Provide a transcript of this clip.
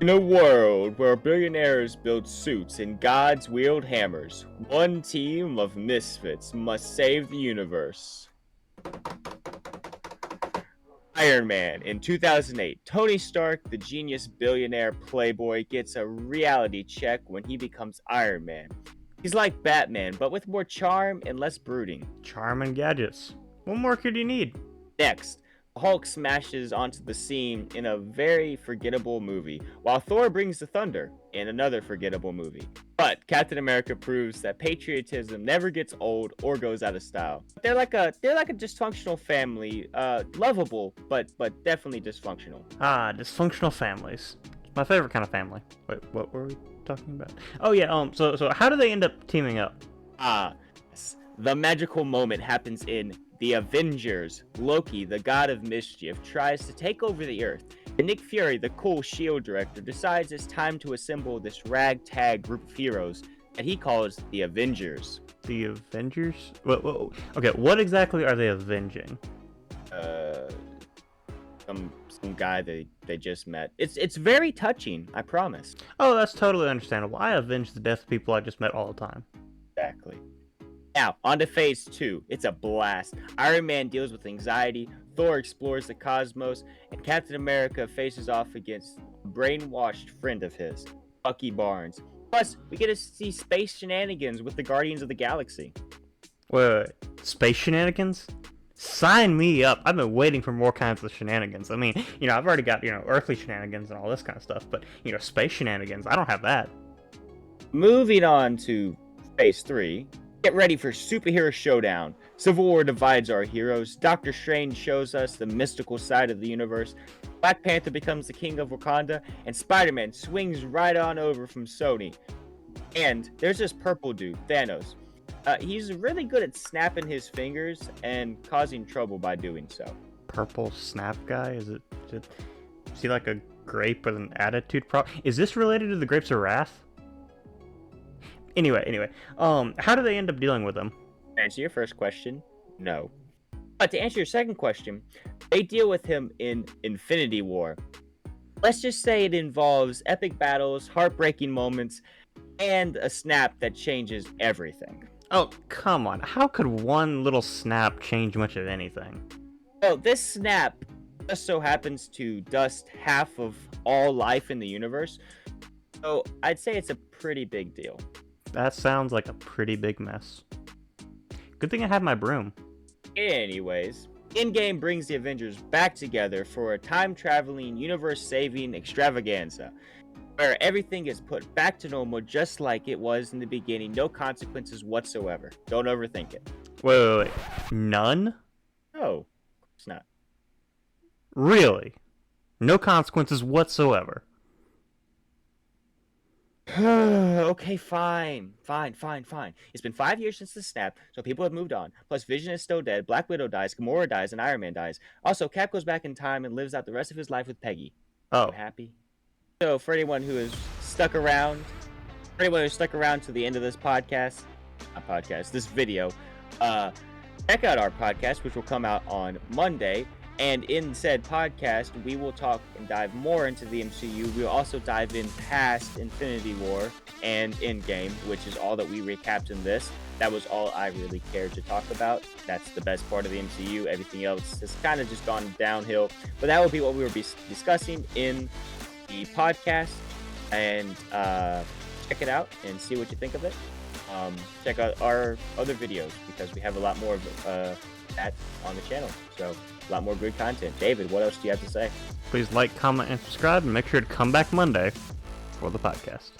In a world where billionaires build suits and gods wield hammers, one team of misfits must save the universe. Iron Man. In 2008, Tony Stark, the genius billionaire playboy, gets a reality check when he becomes Iron Man. He's like Batman, but with more charm and less brooding. Charm and gadgets. What more could you need? Next, Hulk smashes onto the scene in a very forgettable movie, while Thor brings the thunder in another forgettable movie. But Captain America proves that patriotism never gets old or goes out of style. They're like a dysfunctional family, lovable, but definitely dysfunctional. Ah, dysfunctional families. My favorite kind of family. Wait, what were we talking about? Oh yeah, so how do they end up teaming up? Yes. The magical moment happens in The Avengers. Loki, the god of mischief, tries to take over the Earth, and Nick Fury, the cool S.H.I.E.L.D. director, decides it's time to assemble this ragtag group of heroes that he calls the Avengers. The Avengers? Okay, what exactly are they avenging? Uh, some guy they just met. It's very touching, I promise. Oh, that's totally understandable. I avenge the death of people I just met all the time. Exactly. Now, on to phase 2. It's a blast. Iron Man deals with anxiety, Thor explores the cosmos, and Captain America faces off against a brainwashed friend of his, Bucky Barnes. Plus, we get to see space shenanigans with the Guardians of the Galaxy. Wait, space shenanigans? Sign me up. I've been waiting for more kinds of shenanigans. I mean, I've already got, earthly shenanigans and all this kind of stuff, but, space shenanigans, I don't have that. Moving on to phase 3. Get ready for superhero showdown. Civil War divides our heroes. Doctor Strange shows us the mystical side of the universe. Black Panther becomes the king of Wakanda, and Spider-Man swings right on over from Sony. And there's this purple dude, Thanos. He's really good at snapping his fingers and causing trouble by doing so. Purple snap guy? Is he like a grape with an attitude problem? Is this related to the Grapes of Wrath? Anyway, how do they end up dealing with them? To answer your first question, no. But to answer your second question, they deal with him in Infinity War. Let's just say it involves epic battles, heartbreaking moments, and a snap that changes everything. Oh, come on. How could one little snap change much of anything? Well, this snap just so happens to dust half of all life in the universe, so I'd say it's a pretty big deal. That sounds like a pretty big mess. Good thing I have my broom. Anyways, Endgame brings the Avengers back together for a time-traveling, universe-saving extravaganza, where everything is put back to normal just like it was in the beginning, no consequences whatsoever. Don't overthink it. Wait. None? No, it's not. Really? No consequences whatsoever? Okay, fine. It's been 5 years since the snap, so people have moved on. Plus, Vision is still dead, Black Widow dies, Gamora dies, and Iron Man dies. Also, Cap goes back in time and lives out the rest of his life with Peggy. Oh. You happy? So, for anyone who has stuck around, to the end of this this video, check out our podcast, which will come out on Monday. And in said podcast, we will talk and dive more into the MCU. We'll also dive in past Infinity War and Endgame, which is all that we recapped in this. That was all I really cared to talk about. That's the best part of the MCU. Everything else has kind of just gone downhill. But that will be what we will be discussing in the podcast. And check it out and see what you think of it. Check out our other videos because we have a lot more of that on the channel. So a lot more good content. David, what else do you have to say? Please like, comment, and subscribe, and make sure to come back Monday for the podcast.